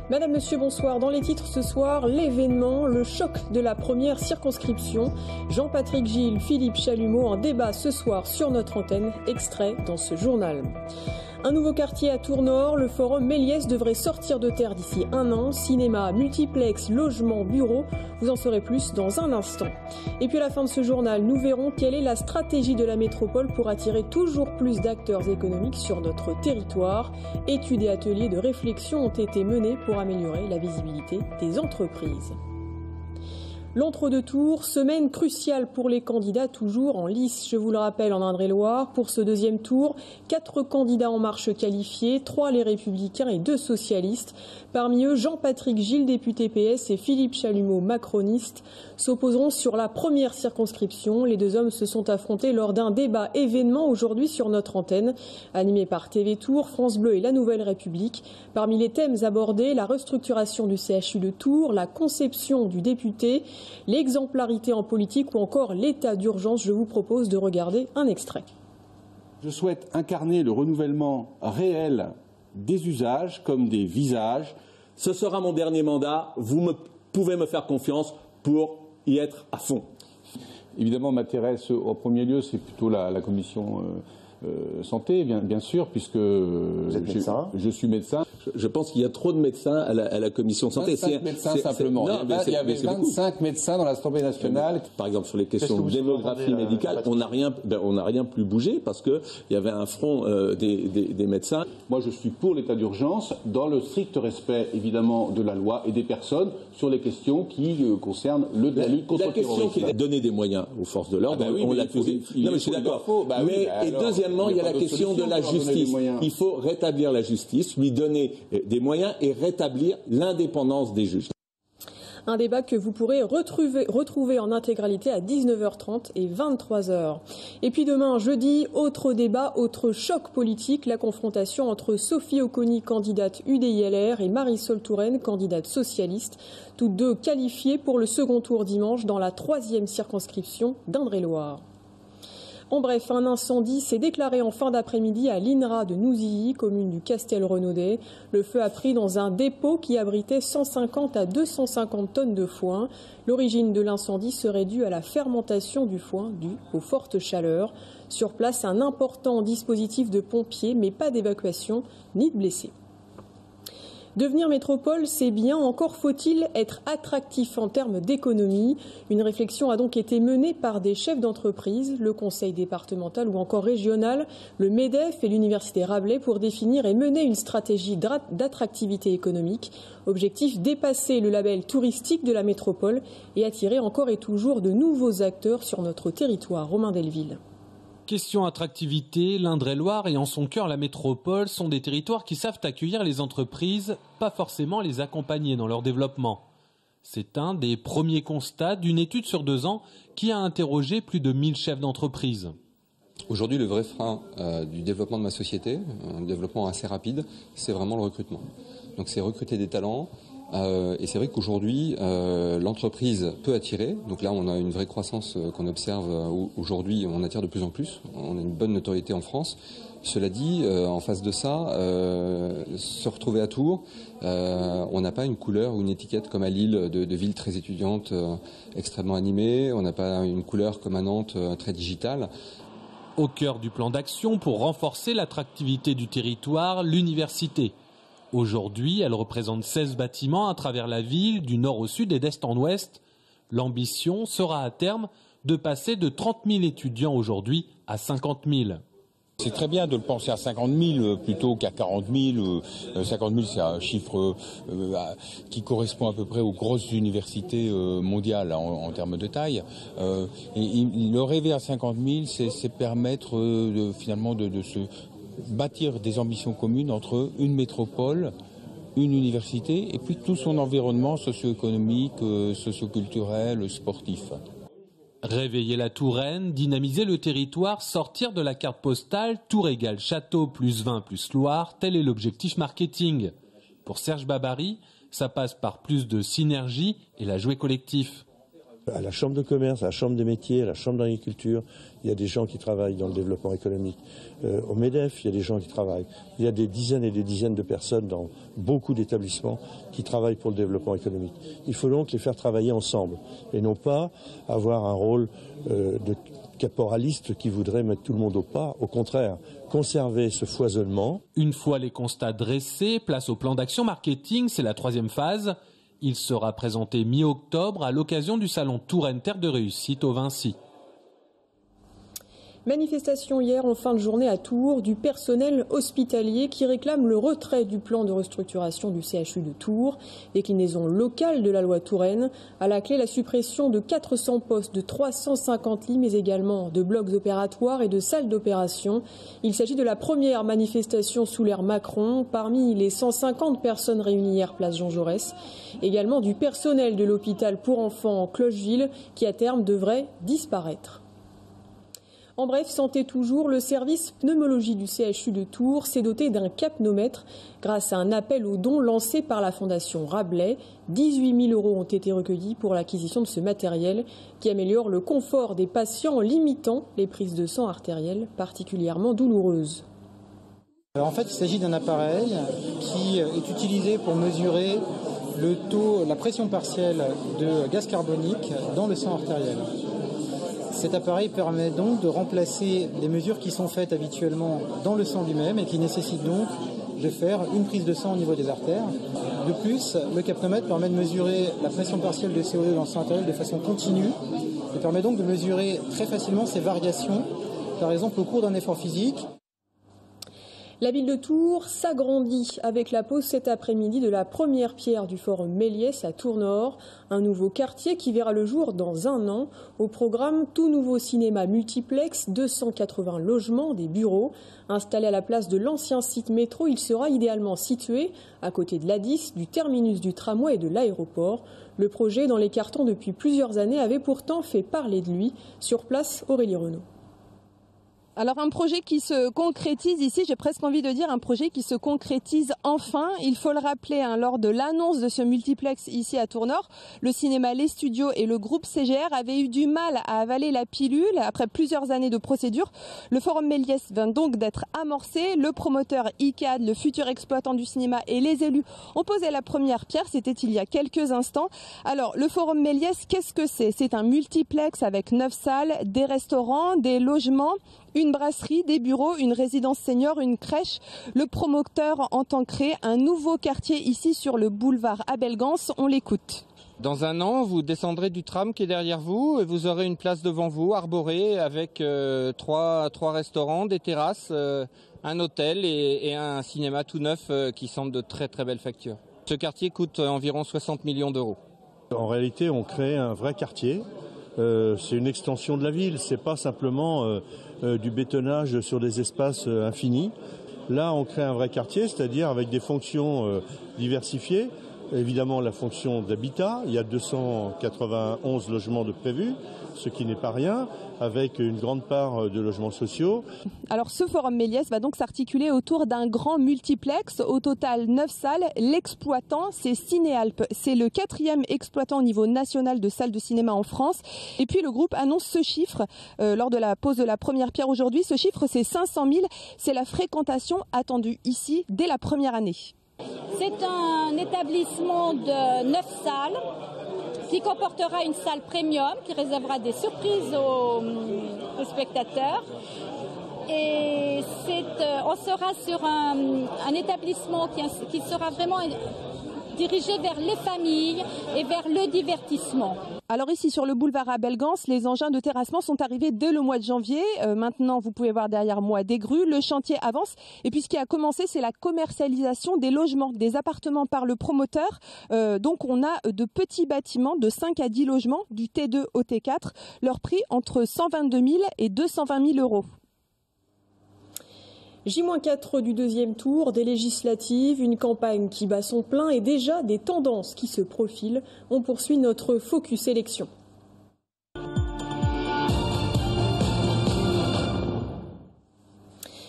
Madame, Monsieur, bonsoir. Dans les titres ce soir, l'événement, le choc de la première circonscription. Jean-Patrick Gille, Philippe Chalumeau en débat ce soir sur notre antenne, extrait dans ce journal. Un nouveau quartier à Tours-Nord, le forum Méliès devrait sortir de terre d'ici un an. Cinéma, multiplex, logement, bureaux, vous en saurez plus dans un instant. Et puis à la fin de ce journal, nous verrons quelle est la stratégie de la métropole pour attirer toujours plus d'acteurs économiques sur notre territoire. Études et ateliers de réflexion ont été menés pour améliorer la visibilité des entreprises. L'entre-deux-tours, semaine cruciale pour les candidats toujours en lice. Je vous le rappelle, en Indre-et-Loire, pour ce deuxième tour, 4 candidats en marche qualifiés, 3 les Républicains et 2 socialistes. Parmi eux, Jean-Patrick Gille, député PS, et Philippe Chalumeau, macroniste, s'opposeront sur la première circonscription. Les deux hommes se sont affrontés lors d'un débat événement aujourd'hui sur notre antenne, animé par TV Tours, France Bleu et La Nouvelle République. Parmi les thèmes abordés, la restructuration du CHU de Tours, la conception du député, l'exemplarité en politique ou encore l'état d'urgence. Je vous propose de regarder un extrait. Je souhaite incarner le renouvellement réel des usages comme des visages. Ce sera mon dernier mandat. Vous pouvez me faire confiance pour y être à fond. Évidemment, m'intéresse au premier lieu, c'est plutôt la commission santé, bien sûr, puisque je suis médecin. Je pense qu'il y a trop de médecins à la commission santé. 25 médecins simplement. Il y avait 25 médecins dans l'Assemblée nationale. Par exemple, sur les questions de démographie médicale, on n'a rien plus bougé parce qu'il y avait un front des médecins. Moi, je suis pour l'état d'urgence, dans le strict respect, évidemment, de la loi et des personnes sur les questions qui concernent la lutte contre le terrorisme. La question qui est de donner des moyens aux forces de l'ordre, on l'accuse. Non, mais je suis d'accord. Et deuxièmement, il y a la question de la justice. Il faut rétablir la justice, lui donner des moyens et rétablir l'indépendance des juges. Un débat que vous pourrez retrouver en intégralité à 19h30 et 23h. Et puis demain, jeudi, autre débat, autre choc politique, la confrontation entre Sophie Oconi, candidate UDI-LR, et Marisol Touraine, candidate socialiste, toutes deux qualifiées pour le second tour dimanche dans la 3e circonscription d'Indre-et-Loire. En bref, un incendie s'est déclaré en fin d'après-midi à l'INRA de Nouzilly, commune du Castel-Renaudet. Le feu a pris dans un dépôt qui abritait 150 à 250 tonnes de foin. L'origine de l'incendie serait due à la fermentation du foin due aux fortes chaleurs. Sur place, un important dispositif de pompiers, mais pas d'évacuation ni de blessés. Devenir métropole, c'est bien, encore faut-il être attractif en termes d'économie. Une réflexion a donc été menée par des chefs d'entreprise, le conseil départemental ou encore régional, le MEDEF et l'université Rabelais pour définir et mener une stratégie d'attractivité économique. Objectif, dépasser le label touristique de la métropole et attirer encore et toujours de nouveaux acteurs sur notre territoire. Romain Delville. Question attractivité, l'Indre-et-Loire et en son cœur la métropole sont des territoires qui savent accueillir les entreprises, pas forcément les accompagner dans leur développement. C'est un des premiers constats d'une étude sur 2 ans qui a interrogé plus de 1000 chefs d'entreprise. Aujourd'hui, le vrai frein du développement de ma société, un développement assez rapide, c'est vraiment le recrutement. Donc c'est recruter des talents. Et c'est vrai qu'aujourd'hui, l'entreprise peut attirer. Donc là, on a une vraie croissance qu'on observe aujourd'hui. On attire de plus en plus. On a une bonne notoriété en France. Cela dit, en face de ça, se retrouver à Tours, on n'a pas une couleur ou une étiquette comme à Lille de ville très étudiante, extrêmement animée. On n'a pas une couleur comme à Nantes, très digitale. Au cœur du plan d'action pour renforcer l'attractivité du territoire, l'université. Aujourd'hui, elle représente 16 bâtiments à travers la ville, du nord au sud et d'est en ouest. L'ambition sera à terme de passer de 30 000 étudiants aujourd'hui à 50 000. C'est très bien de le penser à 50 000 plutôt qu'à 40 000. 50 000, c'est un chiffre qui correspond à peu près aux grosses universités mondiales en termes de taille. Et le rêver à 50 000, c'est permettre finalement de se bâtir des ambitions communes entre une métropole, une université et puis tout son environnement socio-économique, socio-culturel, sportif. Réveiller la Touraine, dynamiser le territoire, sortir de la carte postale, Tour égale château plus vin plus Loire, tel est l'objectif marketing. Pour Serge Babary, ça passe par plus de synergie et la jouer collectif. À la Chambre de commerce, à la Chambre des métiers, à la Chambre d'agriculture, il y a des gens qui travaillent dans le développement économique. Au MEDEF, il y a des gens qui travaillent. Il y a des dizaines et des dizaines de personnes dans beaucoup d'établissements qui travaillent pour le développement économique. Il faut donc les faire travailler ensemble et non pas avoir un rôle de caporaliste qui voudrait mettre tout le monde au pas. Au contraire, conserver ce foisonnement. Une fois les constats dressés, place au plan d'action marketing, c'est la 3e phase. Il sera présenté mi-octobre à l'occasion du salon Touraine Terre de Réussite au Vinci. Manifestation hier en fin de journée à Tours du personnel hospitalier qui réclame le retrait du plan de restructuration du CHU de Tours, déclinaison locale de la loi Touraine. À la clé, la suppression de 400 postes, de 350 lits, mais également de blocs opératoires et de salles d'opération. Il s'agit de la première manifestation sous l'ère Macron, parmi les 150 personnes réunies hier place Jean Jaurès. Également du personnel de l'hôpital pour enfants en Clocheville qui à terme devrait disparaître. En bref, santé toujours, le service pneumologie du CHU de Tours s'est doté d'un capnomètre grâce à un appel aux dons lancé par la Fondation Rabelais. 18 000 € ont été recueillis pour l'acquisition de ce matériel qui améliore le confort des patients en limitant les prises de sang artérielles particulièrement douloureuses. Alors en fait, il s'agit d'un appareil qui est utilisé pour mesurer le taux, la pression partielle de gaz carbonique dans le sang artériel. Cet appareil permet donc de remplacer les mesures qui sont faites habituellement dans le sang lui-même et qui nécessitent donc de faire une prise de sang au niveau des artères. De plus, le capnomètre permet de mesurer la pression partielle de CO2 dans le sang artériel de façon continue et permet donc de mesurer très facilement ces variations, par exemple au cours d'un effort physique. La ville de Tours s'agrandit avec la pose cet après-midi de la première pierre du Forum Méliès à Tours-Nord, un nouveau quartier qui verra le jour dans un an. Au programme, tout nouveau cinéma multiplex, 280 logements, des bureaux. Installé à la place de l'ancien site métro, il sera idéalement situé à côté de l'A10, du terminus du tramway et de l'aéroport. Le projet, dans les cartons depuis plusieurs années, avait pourtant fait parler de lui. Sur place, Aurélie Renaud. Alors un projet qui se concrétise ici, j'ai presque envie de dire un projet qui se concrétise enfin. Il faut le rappeler, lors de l'annonce de ce multiplex ici à Tours-Nord, le cinéma Les Studios et le groupe CGR avaient eu du mal à avaler la pilule après plusieurs années de procédure. Le Forum Méliès vient donc d'être amorcé. Le promoteur ICAD, le futur exploitant du cinéma et les élus ont posé la première pierre. C'était il y a quelques instants. Alors le Forum Méliès, qu'est-ce que c'est ? C'est un multiplex avec 9 salles, des restaurants, des logements, une brasserie, des bureaux, une résidence senior, une crèche. Le promoteur entend créer un nouveau quartier ici sur le boulevard Abel-Gance. On l'écoute. Dans un an, vous descendrez du tram qui est derrière vous et vous aurez une place devant vous, arborée, avec trois restaurants, des terrasses, un hôtel et un cinéma tout neuf qui semble de très très belle facture. Ce quartier coûte environ 60 millions d'euros. En réalité, on crée un vrai quartier. C'est une extension de la ville, c'est pas simplement du bétonnage sur des espaces infinis. Là, on crée un vrai quartier, c'est-à-dire avec des fonctions diversifiées. Évidemment, la fonction d'habitat, il y a 291 logements de prévus, ce qui n'est pas rien, avec une grande part de logements sociaux. Alors ce Forum Méliès va donc s'articuler autour d'un grand multiplex, au total 9 salles. L'exploitant, c'est Cinéalp. C'est le 4e exploitant au niveau national de salles de cinéma en France. Et puis le groupe annonce ce chiffre lors de la pose de la première pierre aujourd'hui. Ce chiffre, c'est 500 000. C'est la fréquentation attendue ici dès la première année. C'est un établissement de 9 salles qui comportera une salle premium qui réservera des surprises aux spectateurs. Et on sera sur un établissement qui sera vraiment dirigé vers les familles et vers le divertissement. Alors ici sur le boulevard Abel-Gance, les engins de terrassement sont arrivés dès le mois de janvier. Maintenant, vous pouvez voir derrière moi des grues. Le chantier avance. Et puis ce qui a commencé, c'est la commercialisation des logements, des appartements par le promoteur. Donc on a de petits bâtiments de 5 à 10 logements, du T2 au T4. Leur prix entre 122 000 et 220 000 euros. J-4 du deuxième tour des législatives, une campagne qui bat son plein et déjà des tendances qui se profilent. On poursuit notre focus élection.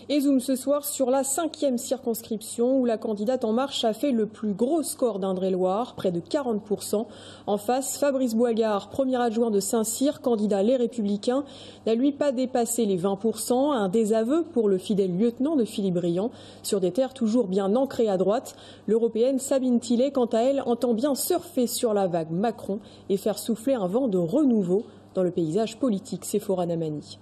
Et zoom ce soir sur la 5e circonscription où la candidate En Marche a fait le plus gros score d'Indre-et-Loire, près de 40%. En face, Fabrice Boisgard, premier adjoint de Saint-Cyr, candidat Les Républicains, n'a lui pas dépassé les 20%. Un désaveu pour le fidèle lieutenant de Philippe Briand. Sur des terres toujours bien ancrées à droite, l'européenne Sabine Tillet, quant à elle, entend bien surfer sur la vague Macron et faire souffler un vent de renouveau dans le paysage politique. Séphora Namani.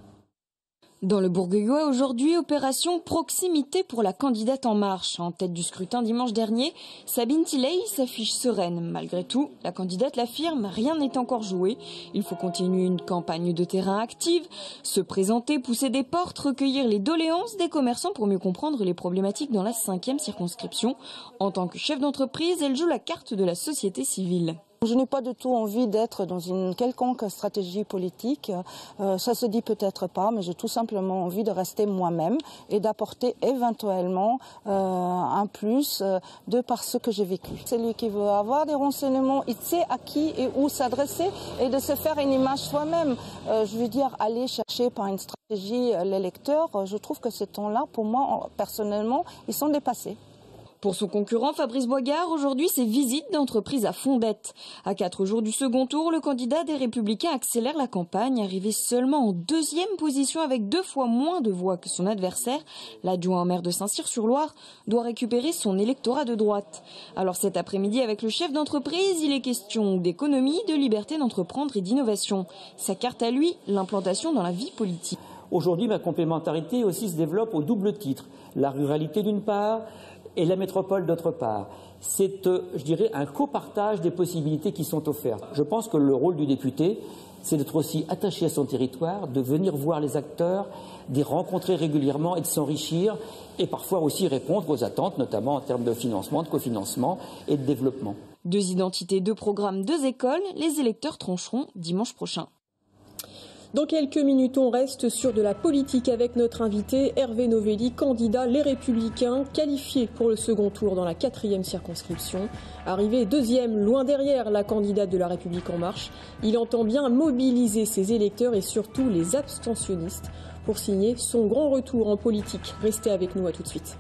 Dans le Bourgueillois aujourd'hui, opération proximité pour la candidate En Marche. En tête du scrutin dimanche dernier, Sabine Tillet s'affiche sereine. Malgré tout, la candidate l'affirme, rien n'est encore joué. Il faut continuer une campagne de terrain active, se présenter, pousser des portes, recueillir les doléances des commerçants pour mieux comprendre les problématiques dans la 5e circonscription. En tant que chef d'entreprise, elle joue la carte de la société civile. Je n'ai pas du tout envie d'être dans une quelconque stratégie politique. Ça se dit peut-être pas, mais j'ai tout simplement envie de rester moi-même et d'apporter éventuellement un plus de par ce que j'ai vécu. Celui qui veut avoir des renseignements, il sait à qui et où s'adresser et de se faire une image soi-même. Je veux dire, aller chercher par une stratégie l'électeur, je trouve que ces temps-là, pour moi, personnellement, ils sont dépassés. Pour son concurrent Fabrice Boisgard, aujourd'hui, c'est visite d'entreprise à fondette. À 4 jours du second tour, le candidat des Républicains accélère la campagne, arrivé seulement en 2e position avec 2 fois moins de voix que son adversaire. L'adjoint au maire de Saint-Cyr-sur-Loire doit récupérer son électorat de droite. Alors cet après-midi, avec le chef d'entreprise, il est question d'économie, de liberté d'entreprendre et d'innovation. Sa carte à lui, l'implantation dans la vie politique. Aujourd'hui, ma complémentarité aussi se développe au double titre. La ruralité d'une part, et la métropole d'autre part. C'est, je dirais, un copartage des possibilités qui sont offertes. Je pense que le rôle du député, c'est d'être aussi attaché à son territoire, de venir voir les acteurs, d'y rencontrer régulièrement et de s'enrichir, et parfois aussi répondre aux attentes, notamment en termes de financement, de cofinancement et de développement. 2 identités, 2 programmes, 2 écoles, les électeurs trancheront dimanche prochain. Dans quelques minutes, on reste sur de la politique avec notre invité Hervé Novelli, candidat Les Républicains, qualifié pour le second tour dans la 4e circonscription. Arrivé 2e, loin derrière la candidate de La République En Marche, il entend bien mobiliser ses électeurs et surtout les abstentionnistes pour signer son grand retour en politique. Restez avec nous, à tout de suite.